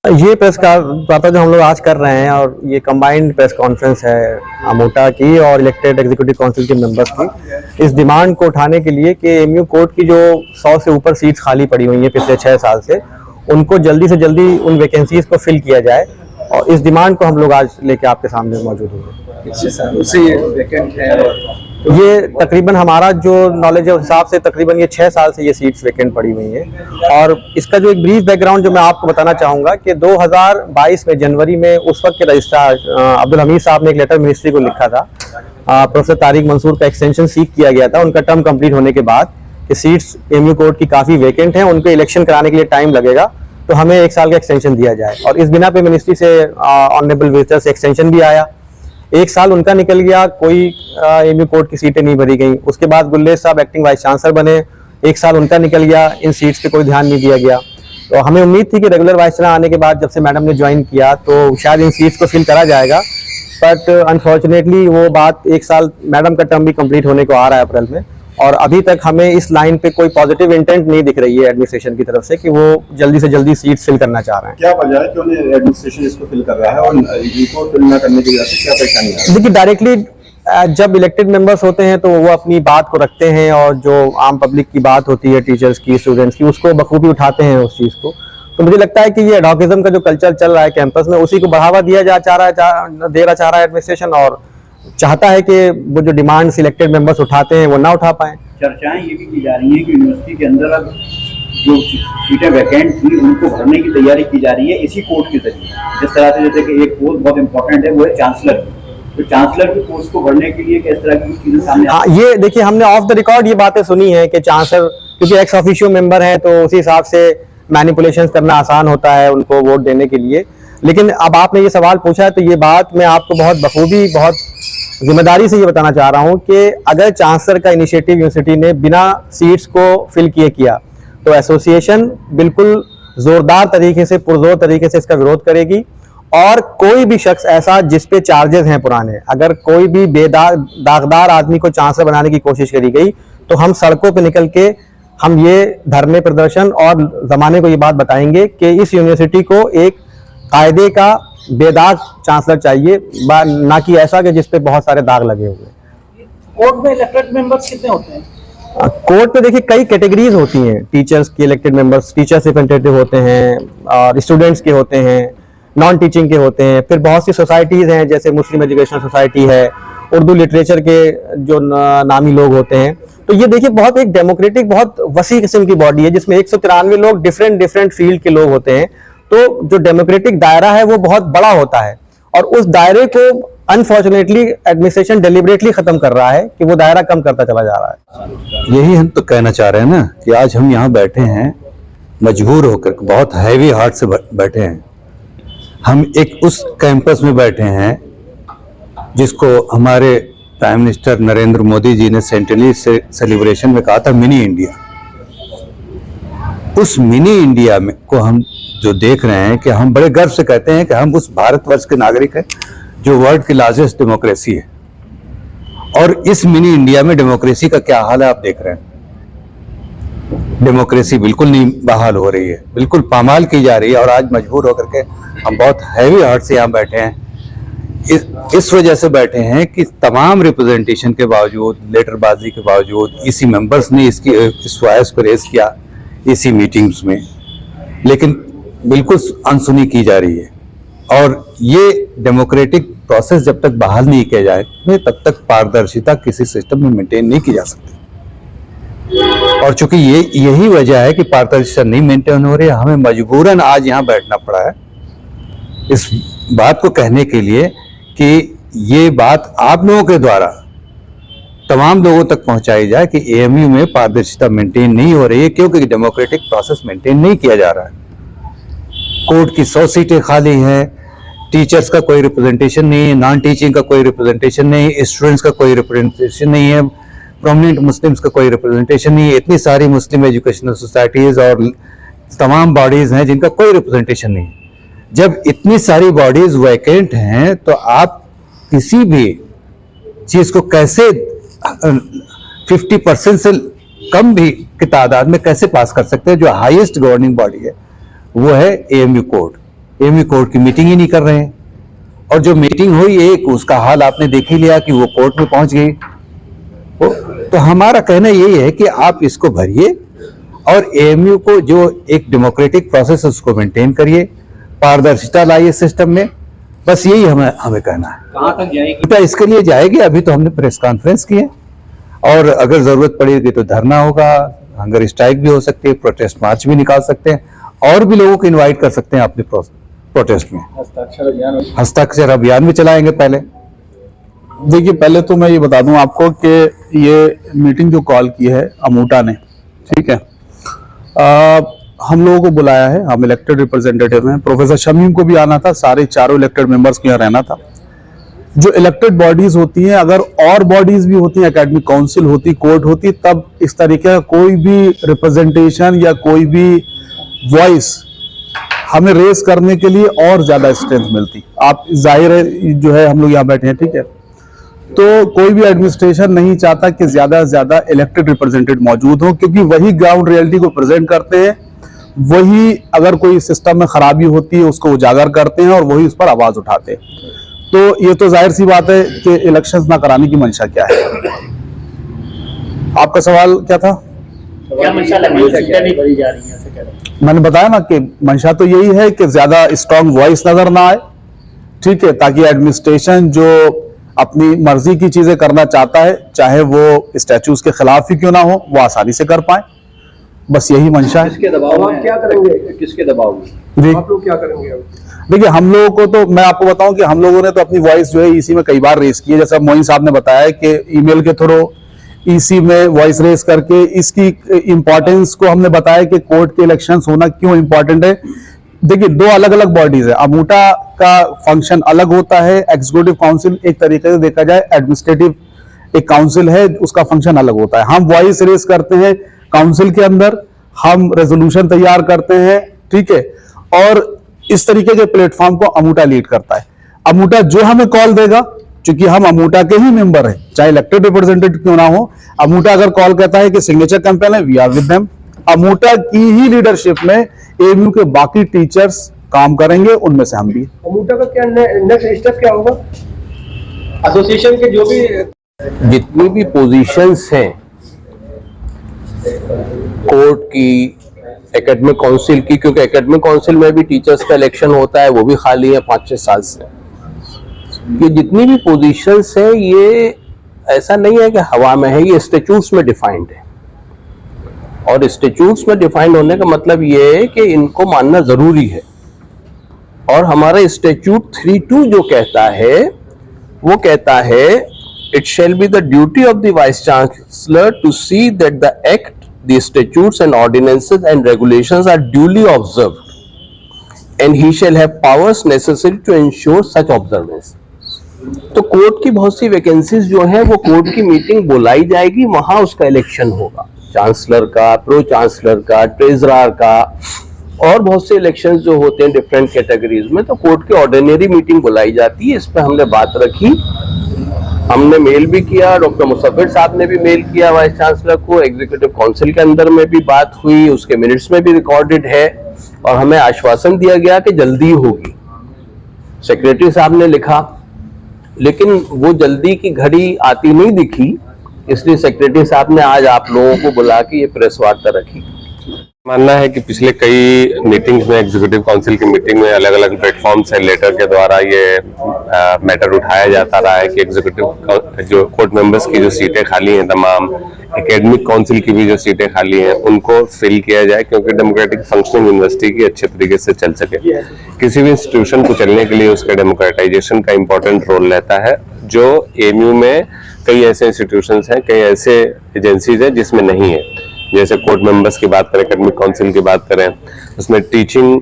ये प्रेस वार्ता जो हम लोग आज कर रहे हैं और ये कंबाइंड प्रेस कॉन्फ्रेंस है आमोटा की और इलेक्टेड एग्जीक्यूटिव काउंसिल के मेंबर्स की, इस डिमांड को उठाने के लिए कि एमयू कोर्ट की जो 100 से ऊपर सीट्स खाली पड़ी हुई हैं पिछले 6 साल से, उनको जल्दी से जल्दी उन वैकेंसीज को फिल किया जाए और इस डिमांड को हम लोग आज लेके आपके सामने मौजूद होंगे। ये तकरीबन हमारा जो नॉलेज है उस हिसाब से तकरीबन ये 6 साल से ये सीट्स वैकेंट पड़ी हुई हैं। और इसका जो एक ब्रीफ बैकग्राउंड जो मैं आपको बताना चाहूँगा कि 2022 में जनवरी में उस वक्त के रजिस्ट्रार अब्दुल हमीद साहब ने एक लेटर मिनिस्ट्री को लिखा था। प्रोफेसर तारिक मंसूर का एक्सटेंशन सीख किया गया था उनका टर्म कंप्लीट होने के बाद कि सीट्स एमयू कोर्ट की काफ़ी वैकेंट हैं, उनको इलेक्शन कराने के लिए टाइम लगेगा, तो हमें 1 साल का एक्सटेंशन दिया जाए। और इस बिना पे मिनिस्ट्री से ऑनरेबल विजिटर से एक्सटेंशन भी आया। 1 साल उनका निकल गया, कोई एमयू कोर्ट की सीटें नहीं भरी गई। उसके बाद गुल्लेश साहब एक्टिंग वाइस चांसलर बने, 1 साल उनका निकल गया, इन सीट्स पे कोई ध्यान नहीं दिया गया। तो हमें उम्मीद थी कि रेगुलर वाइस चांसलर आने के बाद जब से मैडम ने ज्वाइन किया तो शायद इन सीट्स को फिल करा जाएगा, बट अनफॉर्चुनेटली वो बात 1 साल मैडम का टर्म भी कंप्लीट होने को आ रहा है अप्रैल में, और अभी तक हमें इस लाइन पे कोई पॉजिटिव इंटेंट नहीं दिख रही है एडमिनिस्ट्रेशन की तरफ से कि वो जल्दी से जल्दी सीट फिल करना चाह रहे हैं। क्या वजह है कि एडमिनिस्ट्रेशन इसको फिल कर रहा है और इनको फिल न करने की वजह से क्या परेशानी है? देखिए, डायरेक्टली जब इलेक्टेड मेंबर्स होते हैं तो वो अपनी बात को रखते हैं और जो आम पब्लिक की बात होती है, टीचर्स की, स्टूडेंट्स की, उसको बखूबी उठाते हैं उस चीज़ को। तो मुझे लगता है कि ये एडवोकेज्म का जो कल्चर चल रहा है कैंपस में, उसी को बढ़ावा दिया देना चाह रहा है एडमिनिस्ट्रेशन, और चाहता है कि वो जो डिमांड सिलेक्टेड मेंबर्स उठाते हैं वो ना उठा पाएं। चर्चाएं ये भी की जा रही हैं कि यूनिवर्सिटी के अंदर अब जो सीटें वैकेंट थी उनको भरने की तैयारी की जा रही है इसी कोर्ट के जरिए। जिस तरह से जैसे कि एक पोस्ट बहुत इंपॉर्टेंट है वो है चांसलर की, तो चांसलर की पोस्ट को भरने के लिए किस तरह की चीजें सामने? हाँ, ये देखिए, हमने ऑफ द रिकॉर्ड ये बातें सुनी है कि चांसलर क्योंकि एक्स ऑफिशियो मेंबर है तो उसी हिसाब से मैनिपुलेशंस करना आसान होता है उनको वोट देने के लिए। लेकिन अब आपने ये सवाल पूछा है तो ये बात मैं आपको बहुत बखूबी, बहुत जिम्मेदारी से ये बताना चाह रहा हूँ कि अगर चांसलर का इनिशिएटिव यूनिवर्सिटी ने बिना सीट्स को फिल किया तो एसोसिएशन बिल्कुल जोरदार तरीके से, पुरजोर तरीके से इसका विरोध करेगी। और कोई भी शख्स ऐसा जिस पे चार्जेस हैं पुराने, अगर कोई भी दागदार आदमी को चांसलर बनाने की कोशिश करी गई तो हम सड़कों पे निकल के हम ये धरने प्रदर्शन और जमाने को ये बात बताएंगे कि इस यूनिवर्सिटी को एक कायदे का बेदाग चांसलर चाहिए, ना कि ऐसा कि जिसपे बहुत सारे दाग लगे हुए। कोर्ट में इलेक्टेड मेंबर्स कितने होते हैं? कोर्ट में देखिए कई कैटेगरीज होती हैं। टीचर्स के इलेक्टेड मेंबर्स, टीचर्स रिप्रेजेंटेटिव होते हैं, और स्टूडेंट्स के होते हैं, नॉन टीचिंग के होते हैं, फिर बहुत सी सोसाइटीज हैं जैसे मुस्लिम एजुकेशन सोसाइटी है, उर्दू लिटरेचर के जो नामी लोग होते हैं। तो ये देखिए बहुत एक डेमोक्रेटिक, बहुत वसी किस्म की बॉडी है जिसमें 193 लोग डिफरेंट फील्ड के लोग होते हैं। तो जो डेमोक्रेटिक दायरा है वो बहुत बड़ा होता है, और उस दायरे को अनफॉर्चुनेटली एडमिनिस्ट्रेशन डेलिबरेटली खत्म कर रहा है कि वो दायरा कम करता चला जा रहा है। यही हम तो कहना चाह रहे हैं ना कि आज हम यहाँ बैठे हैं मजबूर होकर, बहुत हैवी हार्ट से बैठे हैं। हम एक उस कैंपस में बैठे हैं जिसको हमारे प्राइम मिनिस्टर नरेंद्र मोदी जी ने सेंटेनरी सेलिब्रेशन में कहा था मिनी इंडिया। उस मिनी इंडिया में को हम जो देख रहे हैं कि हम बड़े गर्व से कहते हैं कि हम उस भारतवर्ष के नागरिक हैं जो वर्ल्ड की लार्जेस्ट डेमोक्रेसी है। और इस मिनी इंडिया में डेमोक्रेसी का क्या हाल है आप देख रहे हैं। डेमोक्रेसी बिल्कुल नहीं बहाल हो रही है, बिल्कुल पामाल की जा रही है। और आज मजबूर होकर के हम बहुत हैवी हार्ट से यहाँ बैठे हैं। इस वजह से बैठे हैं कि तमाम रिप्रेजेंटेशन के बावजूद, लेटरबाजी के बावजूद, ईसी मेंबर्स ने इस वॉइस को रेज किया ईसी मीटिंग्स में, लेकिन बिल्कुल अनसुनी की जा रही है। और ये डेमोक्रेटिक प्रोसेस जब तक बहाल नहीं किया जाए तब तक पारदर्शिता किसी सिस्टम में मेंटेन नहीं की जा सकती। और चूंकि यही वजह है कि पारदर्शिता नहीं मेंटेन हो रही है, हमें मजबूरन आज यहाँ बैठना पड़ा है इस बात को कहने के लिए कि ये बात आप लोगों के द्वारा तमाम लोगों तक पहुंचाई जाए कि एएमयू में पारदर्शिता मेंटेन नहीं हो रही है, क्योंकि डेमोक्रेटिक प्रोसेस मेंटेन नहीं किया जा रहा है। कोर्ट की 100 सीटें खाली हैं, टीचर्स का कोई रिप्रेजेंटेशन नहीं है, नॉन टीचिंग का कोई रिप्रेजेंटेशन नहीं है, स्टूडेंट्स का कोई रिप्रेजेंटेशन नहीं है, प्रोमिनेंट मुस्लिम्स का कोई रिप्रेजेंटेशन नहीं है। इतनी सारी मुस्लिम एजुकेशनल सोसाइटीज और तमाम बॉडीज हैं जिनका कोई रिप्रेजेंटेशन नहीं है। जब इतनी सारी बॉडीज वैकेंट हैं तो आप किसी भी चीज को कैसे 50% से कम भी की तादाद में कैसे पास कर सकते हैं? जो हाईएस्ट गवर्निंग बॉडी है वो है एएमयू कोर्ट। एएमयू कोर्ट की मीटिंग ही नहीं कर रहे हैं। और जो मीटिंग हुई एक, उसका हाल आपने देख ही लिया कि वो कोर्ट में पहुंच गई। तो हमारा कहना यही है कि आप इसको भरिए और एएमयू को जो एक डेमोक्रेटिक प्रोसेस है उसको मेंटेन करिए, पारदर्शिता लाइए सिस्टम में, बस यही हमें कहना है। कहाँ तक जाएगी? तो इसके लिए जाएगी, अभी तो हमने प्रेस कॉन्फ्रेंस की है और अगर जरूरत पड़ेगी तो धरना होगा, हंगर स्ट्राइक भी हो सकती है, प्रोटेस्ट मार्च भी निकाल सकते हैं और भी लोगों को इनवाइट कर सकते हैं अपने प्रोटेस्ट में। हस्ताक्षर अभियान भी चलाएंगे पहले। देखिए, पहले तो मैं ये बता दूं आपको कि ये मीटिंग जो कॉल की है अमूटा ने, ठीक है, हम लोगों को बुलाया है, हम इलेक्टेड रिप्रेजेंटेटिव हैं, प्रोफेसर शमीम को भी आना था, सारे चारों इलेक्टेड मेंबर्स को यहाँ रहना था। जो इलेक्टेड बॉडीज होती हैं, अगर और बॉडीज भी होती हैं, एकेडमिक काउंसिल होती, कोर्ट होती, तब इस तरीके का कोई भी रिप्रेजेंटेशन या कोई भी वॉइस हमें रेस करने के लिए और ज्यादा स्ट्रेंथ मिलती। आप जाहिर है जो है हम लोग यहाँ बैठे हैं, ठीक है, तो कोई भी एडमिनिस्ट्रेशन नहीं चाहता कि ज्यादा से ज्यादा इलेक्टेड रिप्रेजेंटेटिव मौजूद हो, क्योंकि वही ग्राउंड रियलिटी को प्रेजेंट करते हैं, वही अगर कोई सिस्टम में खराबी होती है उसको उजागर करते हैं और वही उस पर आवाज उठाते हैं। तो ये तो जाहिर सी बात है कि इलेक्शंस ना कराने की मंशा क्या है। आपका सवाल क्या था? क्या मंशा लग रही है? सीटें नहीं भरी जा रही हैं, ऐसे कह रहे हैं। मैंने बताया ना कि मंशा तो यही है कि ज्यादा स्ट्रांग वॉइस नजर ना आए, ठीक है, ताकि एडमिनिस्ट्रेशन जो अपनी मर्जी की चीजें करना चाहता है, चाहे वो स्टैच्यूज के खिलाफ ही क्यों ना हो, वो आसानी से कर पाए, बस यही मंशा है। किसके दबाव में? क्या करेंगे? किसके दबाव में? जी, आप लोग क्या करेंगे? देखिए, हम लोगों को तो मैं आपको बताऊं कि हम लोगों ने तो अपनी वॉइस जो है ईसी में कई बार रेस की है। जैसे मोइन साहब ने बताया कि ईमेल के थ्रू ईसी में वॉइस रेस करके इसकी इंपॉर्टेंस को हमने बताया कि कोर्ट के इलेक्शंस होना क्यों इंपॉर्टेंट है। देखिए, दो अलग अलग बॉडीज है, अमूटा का फंक्शन अलग होता है, एग्जीक्यूटिव काउंसिल एक तरीके से देखा जाए एडमिनिस्ट्रेटिव एक काउंसिल है, उसका फंक्शन अलग होता है। हम वॉइस रेस करते हैं काउंसिल के अंदर, हम रेजोल्यूशन तैयार करते हैं, ठीक है, और इस तरीके के प्लेटफॉर्म को अमूटा लीड करता है। अमूटा जो हमें कॉल देगा, क्योंकि हम अमूटा के ही मेंबर हैं, चाहे इलेक्टेड रिप्रेजेंटेटिव क्यों ना हो, अमूटा अगर कॉल कहता है कि सिग्नेचर कैंपेन है, वी आर विद देम। अमूटा की ही लीडरशिप में एएमयू के बाकी टीचर्स काम करेंगे, उनमें से हम भी। अमूटा का क्या नेक्स्ट स्टेप क्या होगा? एसोसिएशन के जो भी जितनी भी पोजीशंस हैं कोर्ट की, एकेडमिक काउंसिल की, क्योंकि एकेडमिक काउंसिल में भी टीचर्स का इलेक्शन होता है, वो भी खाली है 5-6 साल से। ये जितनी भी पोजीशंस हैं, ये ऐसा नहीं है कि हवा में है, ये स्टैट्यूट्स में डिफाइंड है। और स्टैट्यूट्स में डिफाइंड होने का मतलब ये है कि इनको मानना जरूरी है। और हमारा स्टैट्यूट 3(2) जो कहता है, वो कहता है it shall be the duty of the vice chancellor to see that the act, the statutes and ordinances and regulations are duly observed and he shall have powers necessary to ensure such observance। तो court की बहुत सी vacancies जो हैं वो court की meeting बुलाई जाएगी, वहां उसका इलेक्शन होगा, चांसलर का, प्रो चांसलर का, ट्रेजरर का, और बहुत से इलेक्शंस जो होते हैं डिफरेंट कैटेगरीज में, तो कोर्ट की ऑर्डिनरी मीटिंग बुलाई जाती है। इस पर हमने बात रखी, हमने मेल भी किया, डॉक्टर मुसफ़िर साहब ने भी मेल किया वाइस चांसलर को, एग्जीक्यूटिव काउंसिल के अंदर में भी बात हुई, उसके मिनट्स में भी रिकॉर्डेड है, और हमें आश्वासन दिया गया कि जल्दी होगी। सेक्रेटरी साहब ने लिखा, लेकिन वो जल्दी की घड़ी आती नहीं दिखी, इसलिए सेक्रेटरी साहब ने आज आप लोगों को बुला के ये प्रेस वार्ता रखी। मानना है कि पिछले कई मीटिंग्स में, एग्जीक्यूटिव काउंसिल की मीटिंग में अलग अलग प्लेटफॉर्म से लेटर के द्वारा ये मैटर उठाया जाता रहा है कि एग्जीक्यूटिव जो कोर्ट मेंबर्स की जो सीटें खाली हैं, तमाम एकेडमिक काउंसिल की भी जो सीटें खाली हैं, उनको फिल किया जाए, क्योंकि डेमोक्रेटिक फंक्शनिंग यूनिवर्सिटी की अच्छे तरीके से चल सके। किसी भी इंस्टीट्यूशन को चलने के लिए उसके डेमोक्रेटाइजेशन का इंपॉर्टेंट रोल रहता है, जो एएमयू में कई ऐसे इंस्टीट्यूशंस हैं, कई ऐसे एजेंसीज हैं जिसमें नहीं है। जैसे कोर्ट मेंबर्स की बात करें, एकेडमिक काउंसिल की बात करें, उसमें टीचिंग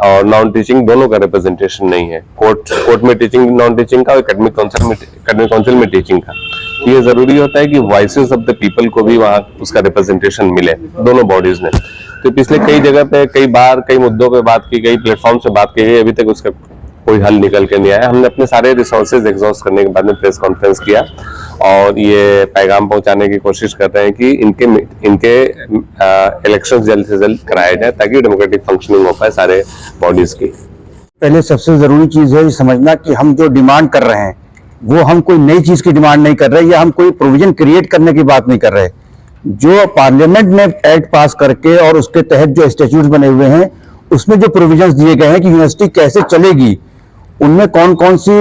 और नॉन टीचिंग दोनों का रिप्रेजेंटेशन नहीं है। कोर्ट में टीचिंग, नॉन टीचिंग का, और एकेडमिक काउंसिल में टीचिंग का। ये जरूरी होता है कि वॉइसेस ऑफ द पीपल को भी वहाँ उसका रिप्रेजेंटेशन मिले, दोनों बॉडीज में। तो पिछले कई जगह पे, कई बार, कई मुद्दों पे बात की गई, प्लेटफॉर्म से बात की गई, अभी तक उसका कोई हल निकल के नहीं आया। हमने अपने सारे रिसोर्सेज एग्जॉस्ट करने के बाद में प्रेस कॉन्फ्रेंस किया और ये पैगाम पहुंचाने की कोशिश कर रहे हैं कि इनके इलेक्शंस जल्द से जल्द कराए जाए, ताकि डेमोक्रेटिक फंक्शनिंग हो पाए सारे बॉडीज की। पहले सबसे जरूरी चीज है ये समझना कि हम जो डिमांड कर रहे हैं वो हम कोई नई चीज की डिमांड नहीं कर रहे या हम कोई प्रोविजन क्रिएट करने की बात नहीं कर रहे। जो पार्लियामेंट ने एक्ट पास करके और उसके तहत जो स्टैट्यूट्स बने हुए हैं उसमें जो प्रोविजंस दिए गए हैं कि यूनिवर्सिटी कैसे चलेगी, उनमें कौन कौन सी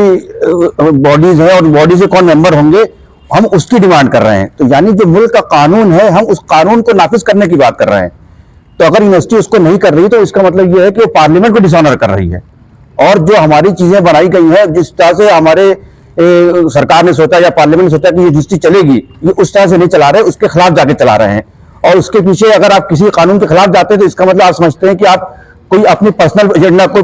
बॉडीज हैं और बॉडी से कौन मेंबर होंगे, हम उसकी डिमांड कर रहे हैं। तो यानी जो मुल्क का कानून है हम उस कानून को नाफिज करने की बात कर रहे हैं। तो अगर यूनिवर्सिटी उसको नहीं कर रही तो इसका मतलब यह है कि वो पार्लियामेंट को डिसऑनर कर रही है। और जो हमारी चीजें बनाई गई हैं, जिस तरह से हमारे सरकार ने सोचा या पार्लियामेंट ने सोचा कि ये यूनिवर्सिटी चलेगी, ये उस तरह से नहीं चला रहे, उसके खिलाफ जाके चला रहे हैं। और उसके पीछे अगर आप किसी कानून के खिलाफ जाते हैं तो इसका मतलब आप समझते हैं कि आप कोई अपनी पर्सनल एजेंडा को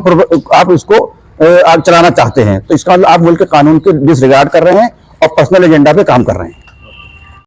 आप उसको चलाना चाहते हैं। तो इसका मतलब आप मुल्क के कानून के डिसरिगार्ड कर रहे हैं और पर्सनल एजेंडा पे काम कर रहे हैं।